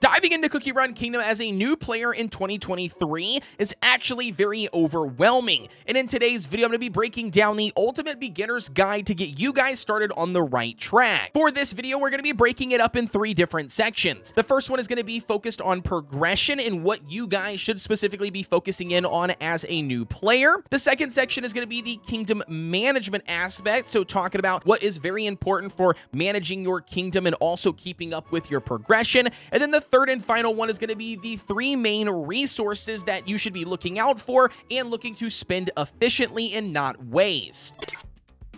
Diving into Cookie Run Kingdom as a new player in 2023 is actually very overwhelming, and in today's video I'm going to be breaking down the ultimate beginner's guide to get you guys started on the right track. For this video we're going to be breaking it up in 3 different sections. The first one is going to be focused on progression and what you guys should specifically be focusing in on as a new player. The second section is going to be the kingdom management aspect, so talking about what is very important for managing your kingdom and also keeping up with your progression. And then the third and final one is going to be the 3 main resources that you should be looking out for and looking to spend efficiently and not waste.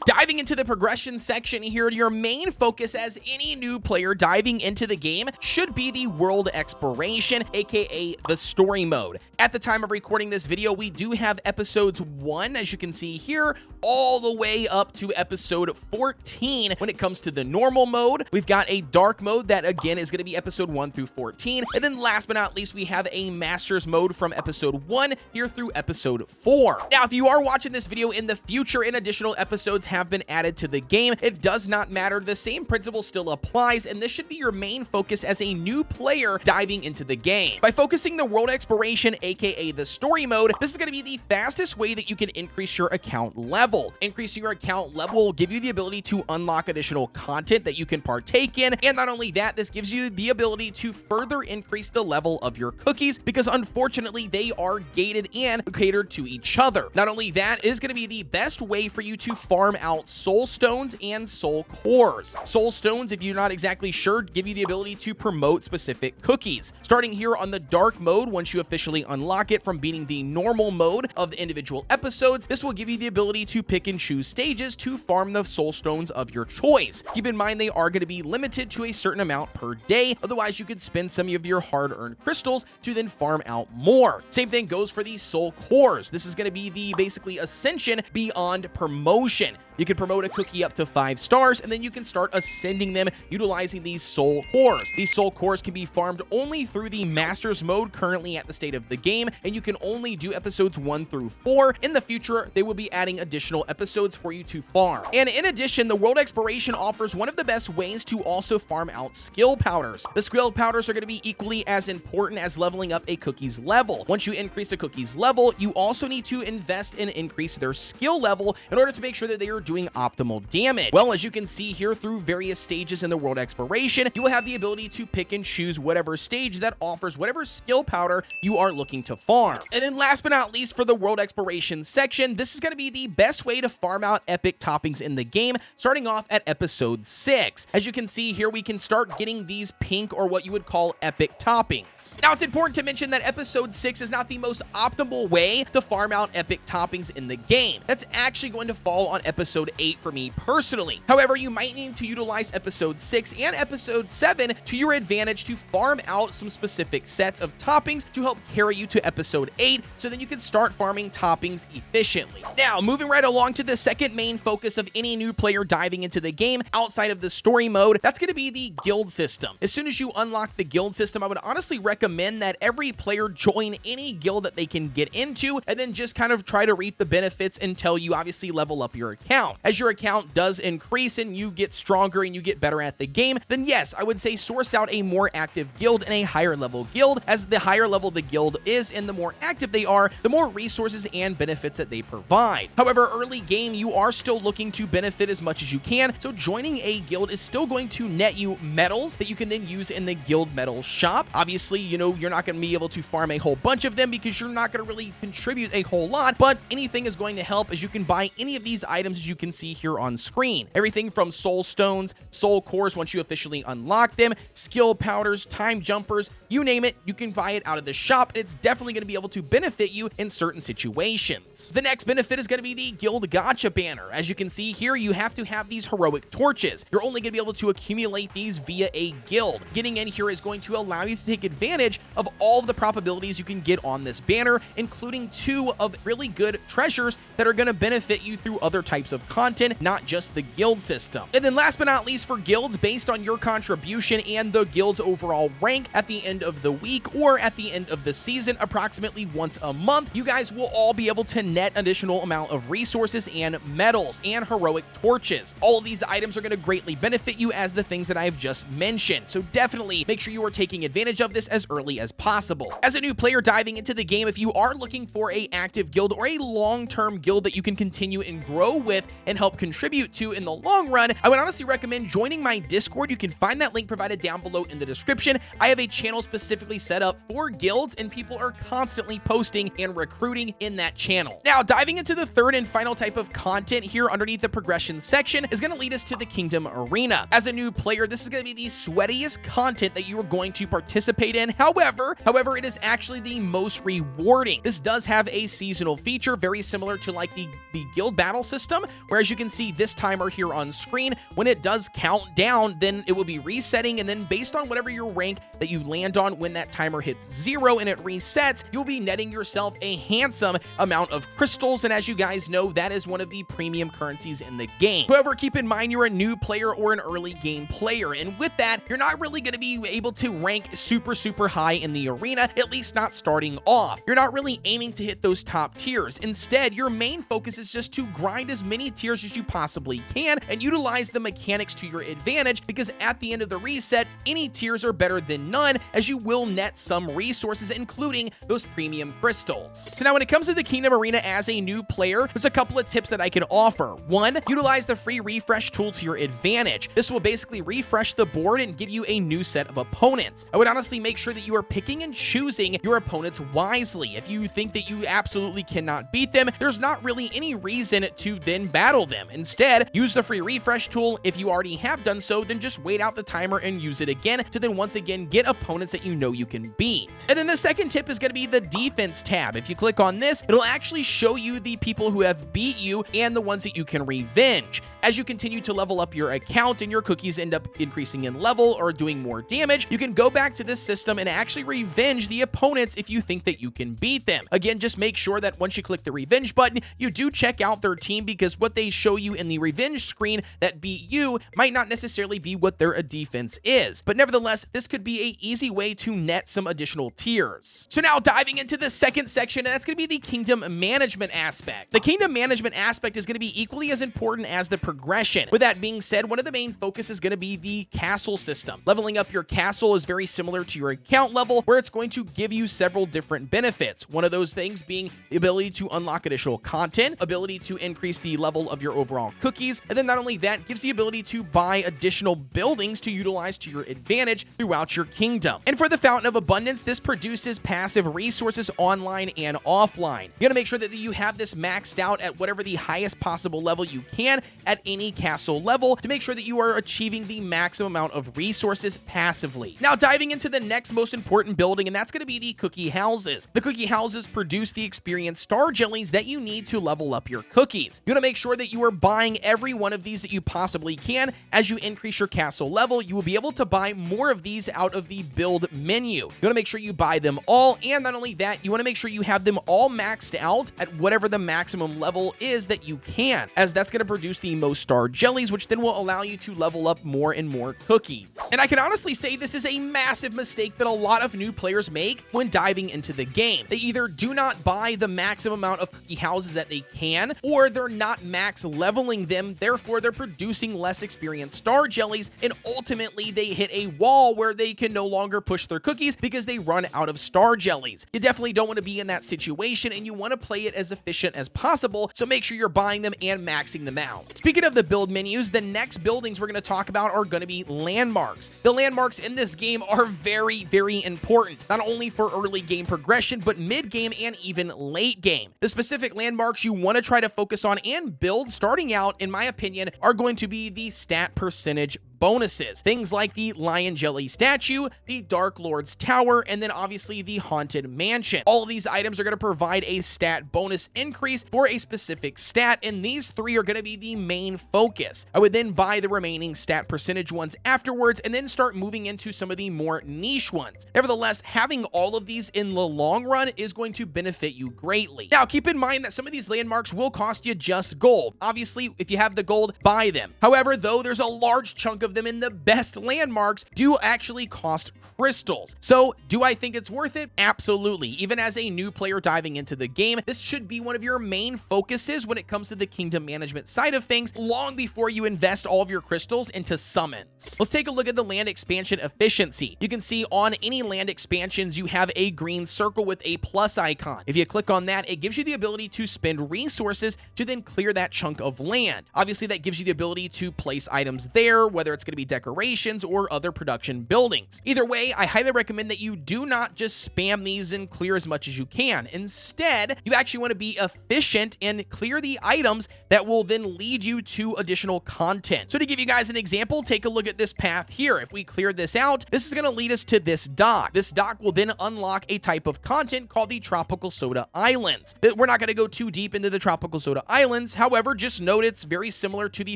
Diving into the progression section here, your main focus as any new player diving into the game should be the world exploration, aka the story mode. At the time of recording this video, we do have episodes 1, as you can see here, all the way up to episode 14 when it comes to the normal mode. We've got a dark mode that again is going to be episode 1 through 14. And then last but not least, we have a masters mode from episode 1 here through episode 4. Now, if you are watching this video in the future and additional episodes have been added to the game, it does not matter. The same principle still applies, and this should be your main focus as a new player diving into the game. By focusing the world exploration, aka the story mode, this is going to be the fastest way that you can increase your account level. Increasing your account level will give you the ability to unlock additional content that you can partake in, and not only that, this gives you the ability to further increase the level of your cookies, because unfortunately they are gated and catered to each other. Not only that, it is going to be the best way for you to farm out soul stones and soul cores. Soul stones, if you're not exactly sure, give you the ability to promote specific cookies. Starting here on the dark mode, once you officially unlock it from beating the normal mode of the individual episodes, this will give you the ability to pick and choose stages to farm the soul stones of your choice. Keep in mind they are going to be limited to a certain amount per day, otherwise you could spend some of your hard-earned crystals to then farm out more. Same thing goes for the soul cores. This is going to be the basically ascension beyond promotion. You can promote a cookie up to 5 stars, and then you can start ascending them utilizing these soul cores. These soul cores can be farmed only through the masters mode currently at the state of the game, and you can only do episodes 1 through 4. In the future, they will be adding additional episodes for you to farm. And in addition, the world exploration offers one of the best ways to also farm out skill powders. The skill powders are going to be equally as important as leveling up a cookie's level. Once you increase a cookie's level, you also need to invest and increase their skill level in order to make sure that they are doing optimal damage. Well, as you can see here, through various stages in the world exploration, you will have the ability to pick and choose whatever stage that offers whatever skill powder you are looking to farm. And then last but not least, for the world exploration section, this is going to be the best way to farm out epic toppings in the game, starting off at episode 6. As you can see here, we can start getting these pink, or what you would call epic toppings. Now, it's important to mention that episode 6 is not the most optimal way to farm out epic toppings in the game. That's actually going to fall on episode 8 for me personally. However, you might need to utilize episode 6 and episode 7 to your advantage to farm out some specific sets of toppings to help carry you to episode 8, so then you can start farming toppings efficiently. Now, moving right along to the second main focus of any new player diving into the game outside of the story mode, that's going to be the guild system. As soon as you unlock the guild system, I would honestly recommend that every player join any guild that they can get into, and then just kind of try to reap the benefits until you obviously level up your account. As your account does increase and you get stronger and you get better at the game, then yes, I would say source out a more active guild and a higher level guild, as the higher level the guild is and the more active they are, the more resources and benefits that they provide. However, early game, you are still looking to benefit as much as you can, so joining a guild is still going to net you medals that you can then use in the guild medal shop. Obviously, you know, you're not going to be able to farm a whole bunch of them because you're not going to really contribute a whole lot, but anything is going to help, as you can buy any of these items as you can see here on screen. Everything from soul stones, soul cores once you officially unlock them, skill powders, time jumpers, you name it, you can buy it out of the shop. It's definitely going to be able to benefit you in certain situations. The next benefit is going to be the guild gacha banner. As you can see here, you have to have these heroic torches. You're only going to be able to accumulate these via a guild. Getting in here is going to allow you to take advantage of all of the probabilities you can get on this banner, including 2 of really good treasures that are going to benefit you through other types of of content, not just the guild system. And then last but not least, for guilds, based on your contribution and the guild's overall rank at the end of the week or at the end of the season, approximately once a month, you guys will all be able to net additional amount of resources and medals and heroic torches. All of these items are going to greatly benefit you as the things that I've just mentioned, so definitely make sure you are taking advantage of this as early as possible. As a new player diving into the game, if you are looking for an active guild or a long-term guild that you can continue and grow with and help contribute to in the long run, I would honestly recommend joining my Discord. You can find that link provided down below in the description. I have a channel specifically set up for guilds, and people are constantly posting and recruiting in that channel. Now, diving into the third and final type of content here underneath the progression section is going to lead us to the Kingdom Arena. As a new player, this is going to be the sweatiest content that you are going to participate in. However, it is actually the most rewarding. This does have a seasonal feature, very similar to like the guild battle system, where as you can see this timer here on screen, when it does count down, then it will be resetting, and then based on whatever your rank that you land on when that timer hits 0 and it resets, you'll be netting yourself a handsome amount of crystals, and as you guys know, that is one of the premium currencies in the game. However, keep in mind you're a new player or an early game player, and with that, you're not really going to be able to rank super high in the arena, at least not starting off. You're not really aiming to hit those top tiers. Instead, your main focus is just to grind as many tiers as you possibly can and utilize the mechanics to your advantage, because at the end of the reset, any tiers are better than none, as you will net some resources, including those premium crystals. So now when it comes to the Kingdom Arena as a new player, there's a couple of tips that I can offer. One, utilize the free refresh tool to your advantage. This will basically refresh the board and give you a new set of opponents. I would honestly make sure that you are picking and choosing your opponents wisely. If you think that you absolutely cannot beat them, there's not really any reason to then battle them. Instead, use the free refresh tool. If you already have done so, then just wait out the timer and use it again to then once again get opponents that you know you can beat. And then the second tip is going to be the defense tab. If you click on this, it'll actually show you the people who have beat you and the ones that you can revenge. As you continue to level up your account and your cookies end up increasing in level or doing more damage, you can go back to this system and actually revenge the opponents if you think that you can beat them. Again, just make sure that once you click the revenge button, you do check out their team, because what they show you in the revenge screen that beat you might not necessarily be what their defense is. But nevertheless, this could be an easy way to net some additional tiers. So now diving into the second section, and that's going to be the kingdom management aspect. The kingdom management aspect is going to be equally as important as the progression. With that being said, one of the main focus is going to be the castle system. Leveling up your castle is very similar to your account level, where it's going to give you several different benefits. One of those things being the ability to unlock additional content, ability to increase the level of your overall cookies, and then not only that, gives the ability to buy additional buildings to utilize to your advantage throughout your kingdom. And for the Fountain of Abundance, this produces passive resources online and offline. You gotta make sure that you have this maxed out at whatever the highest possible level you can at any castle level to make sure that you are achieving the maximum amount of resources passively. Now diving into the next most important building, and that's going to be the cookie houses. The cookie houses produce the experience star jellies that you need to level up your cookies. You want to make sure that you are buying every one of these that you possibly can. As you increase your castle level, you will be able to buy more of these out of the build menu. You want to make sure you buy them all, and not only that, you want to make sure you have them all maxed out at whatever the maximum level is that you can, as that's going to produce the most star jellies, which then will allow you to level up more and more cookies. And I can honestly say this is a massive mistake that a lot of new players make when diving into the game. They either do not buy the maximum amount of cookie houses that they can, or they're not max leveling them, therefore they're producing less experienced star jellies, and ultimately they hit a wall where they can no longer push their cookies because they run out of star jellies. You definitely don't want to be in that situation, and you want to play it as efficient as possible, so make sure you're buying them and maxing them out. Speaking of the build menus, the next buildings we're going to talk about are going to be landmarks. The landmarks in this game are very important, not only for early game progression, but mid game and even late game. The specific landmarks you want to try to focus on and build starting out, in my opinion, are going to be the stat percentage bonuses. Things like the Lion Jelly statue, the Dark Lord's Tower, and then obviously the Haunted Mansion. All of these items are going to provide a stat bonus increase for a specific stat, and these three are going to be the main focus. I would then buy the remaining stat percentage ones afterwards and then start moving into some of the more niche ones. Nevertheless, having all of these in the long run is going to benefit you greatly. Now, keep in mind that some of these landmarks will cost you just gold. Obviously, if you have the gold, buy them. However, though, there's a large chunk of them in the best landmarks do actually cost crystals. So, do I think it's worth it? Absolutely. Even as a new player diving into the game, this should be one of your main focuses when it comes to the kingdom management side of things, long before you invest all of your crystals into summons. Let's take a look at the land expansion efficiency. You can see on any land expansions, you have a green circle with a plus icon. If you click on that, it gives you the ability to spend resources to then clear that chunk of land. Obviously, that gives you the ability to place items there, whether it's going to be decorations or other production buildings. Either way, I highly recommend that you do not just spam these and clear as much as you can. Instead, you actually want to be efficient and clear the items that will then lead you to additional content. So to give you guys an example, take a look at this path here. If we clear this out, this is going to lead us to this dock. This dock will then unlock a type of content called the Tropical Soda Islands. We're not going to go too deep into the Tropical Soda Islands. However, just note it's very similar to the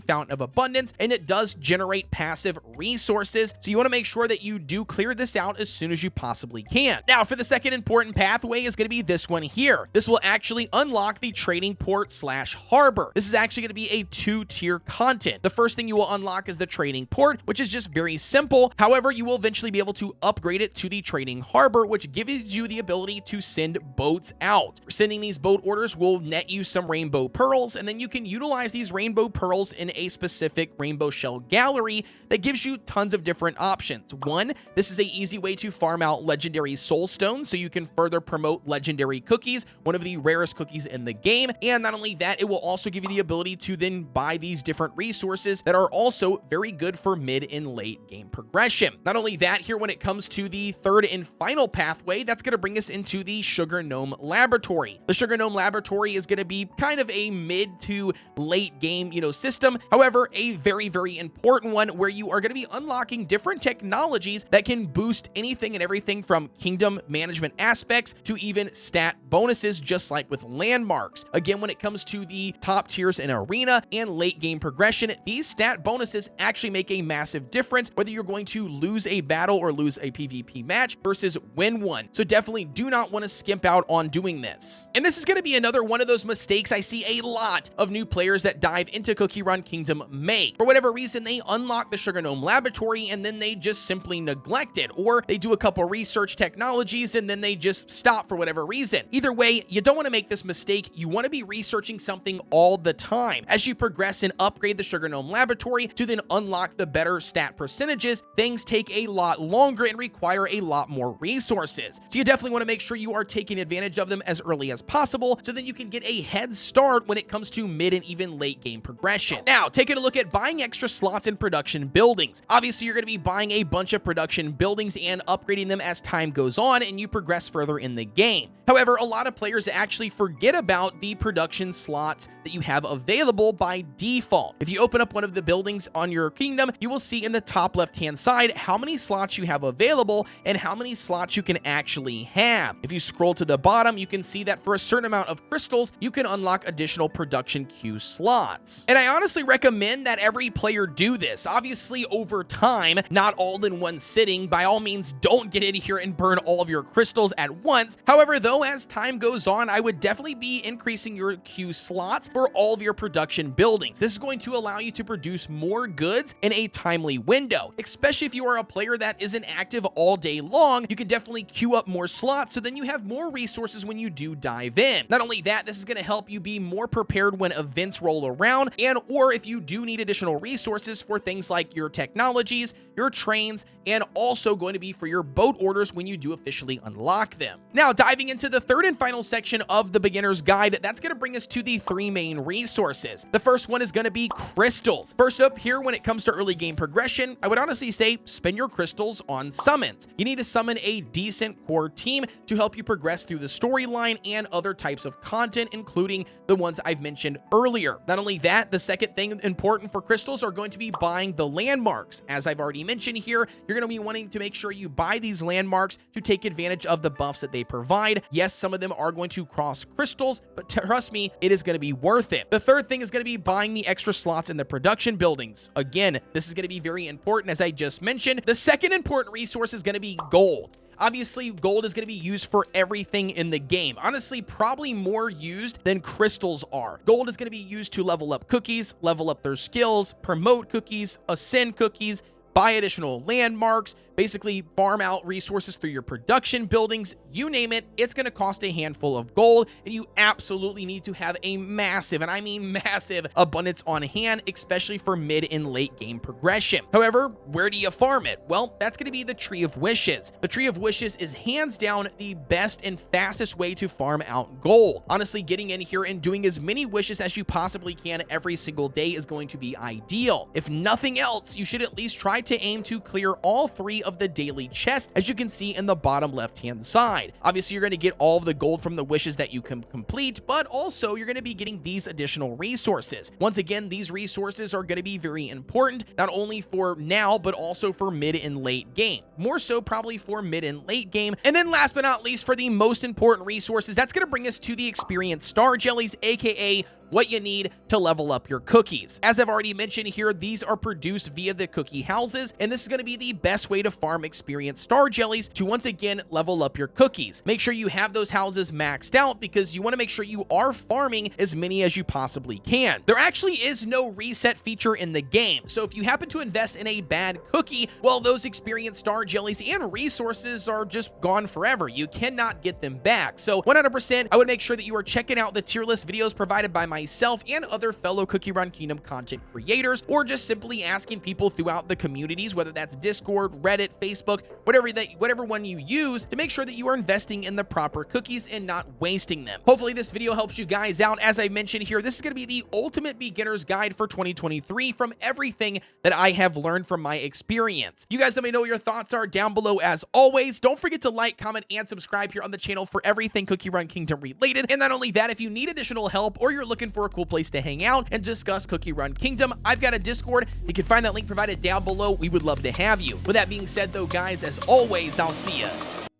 Fountain of Abundance, and it does generate passive resources. So you want to make sure that you do clear this out as soon as you possibly can. Now, for the second important pathway is going to be this one here. This will actually unlock the trading port / harbor. This is actually going to be a 2-tier content. The first thing you will unlock is the trading port, which is just very simple. However, you will eventually be able to upgrade it to the trading harbor, which gives you the ability to send boats out. Sending these boat orders will net you some rainbow pearls, and then you can utilize these rainbow pearls in a specific rainbow shell gallery that gives you tons of different options. One, this is an easy way to farm out legendary soul stones so you can further promote legendary cookies, one of the rarest cookies in the game. And not only that, it will also give you the ability to then buy these different resources that are also very good for mid and late game progression. Not only that, here when it comes to the third and final pathway, that's going to bring us into the Sugar Gnome Laboratory. The Sugar Gnome Laboratory is going to be kind of a mid to late game, system. However, a very, very important one where you are going to be unlocking different technologies that can boost anything and everything from kingdom management aspects to even stat bonuses, just like with landmarks. Again, when it comes to the top tiers in arena and late game progression, these stat bonuses actually make a massive difference whether you're going to lose a battle or lose a PvP match versus win one. So definitely do not want to skimp out on doing this. And this is going to be another one of those mistakes I see a lot of new players that dive into Cookie Run Kingdom make. For whatever reason, they unlock the Sugar Gnome Laboratory and then they just simply neglect it, or they do a couple research technologies and then they just stop for whatever reason. Either way, you don't want to make this mistake. You want to be researching something all the time. As you progress and upgrade the Sugar Gnome Laboratory to then unlock the better stat percentages, things take a lot longer and require a lot more resources. So you definitely want to make sure you are taking advantage of them as early as possible so that you can get a head start when it comes to mid and even late game progression. Now, taking a look at buying extra slots in production buildings. Obviously, you're going to be buying a bunch of production buildings and upgrading them as time goes on and you progress further in the game. However, a lot of players actually forget about the production slots that you have available by default. If you open up one of the buildings on your kingdom, you will see in the top left-hand side how many slots you have available and how many slots you can actually have. If you scroll to the bottom, you can see that for a certain amount of crystals, you can unlock additional production queue slots. And I honestly recommend that every player do this. Obviously, over time, not all in one sitting. By all means, don't get in here and burn all of your crystals at once. However, though, as time goes on, I would definitely be increasing your queue slots for all of your production buildings. This is going to allow you to produce more goods in a timely window, especially if you are a player that isn't active all day long. You can definitely queue up more slots so then you have more resources when you do dive in. Not only that, this is going to help you be more prepared when events roll around, and or if you do need additional resources for things like your technologies, your trains, and also going to be for your boat orders when you do officially unlock them. Now, diving into the third and final section of the beginner's guide, that's going to bring us to the three main resources. The first one is going to be crystals. First up here, when it comes to early game progression, I would honestly say spend your crystals on summons. You need to summon a decent core team to help you progress through the storyline and other types of content, including the ones I've mentioned earlier. Not only that, the second thing important for crystals are going to be buying the landmarks. As I've already mentioned here, you're going to be wanting to make sure you buy these landmarks to take advantage of the buffs that they provide. Yes, some of them are going to cross crystals, but trust me, it is going to be worth it. The third thing is going to be buying the extra slots in the production buildings. Again, this is going to be very important, as I just mentioned. The second important resource is going to be gold. Obviously, gold is going to be used for everything in the game. Honestly, probably more used than crystals are. Gold is going to be used to level up cookies, level up their skills, promote cookies, ascend cookies, buy additional landmarks, basically farm out resources through your production buildings, you name it, it's going to cost a handful of gold, and you absolutely need to have a massive, and I mean massive, abundance on hand, especially for mid and late game progression. However, where do you farm it? Well, that's going to be the Tree of Wishes. The Tree of Wishes is hands down the best and fastest way to farm out gold. Honestly, getting in here and doing as many wishes as you possibly can every single day is going to be ideal. If nothing else, you should at least try to aim to clear all 3 of the daily chests, as you can see in the bottom left hand side. Obviously, you're going to get all of the gold from the wishes that you can complete, but also you're going to be getting these additional resources. Once again, these resources are going to be very important, not only for now, but also for mid and late game. More so probably for mid and late game. And then last but not least, for the most important resources, that's going to bring us to the experience star jellies, aka what you need to level up your cookies. As I've already mentioned here, these are produced via the cookie houses, and this is going to be the best way to farm experience star jellies to once again level up your cookies. Make sure you have those houses maxed out, because you want to make sure you are farming as many as you possibly can. There actually is no reset feature in the game, so if you happen to invest in a bad cookie, well, those experience star jellies and resources are just gone forever. You cannot get them back. So 100%, I would make sure that you are checking out the tier list videos provided by myself and other fellow Cookie Run Kingdom content creators, or just simply asking people throughout the communities, whether that's Discord, Reddit, Facebook, whatever one you use, to make sure that you are investing in the proper cookies and not wasting them. Hopefully this video helps you guys out. As I mentioned here, this is going to be the ultimate beginner's guide for 2023 from everything that I have learned from my experience. You guys let me know what your thoughts are down below. As always, don't forget to like, comment, and subscribe here on the channel for everything Cookie Run Kingdom related. And not only that, if you need additional help or you're looking for a cool place to hang out and discuss Cookie Run Kingdom, I've got a Discord. You can find that link provided down below. We would love to have you. With that being said though, guys, as always, I'll see you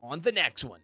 on the next one.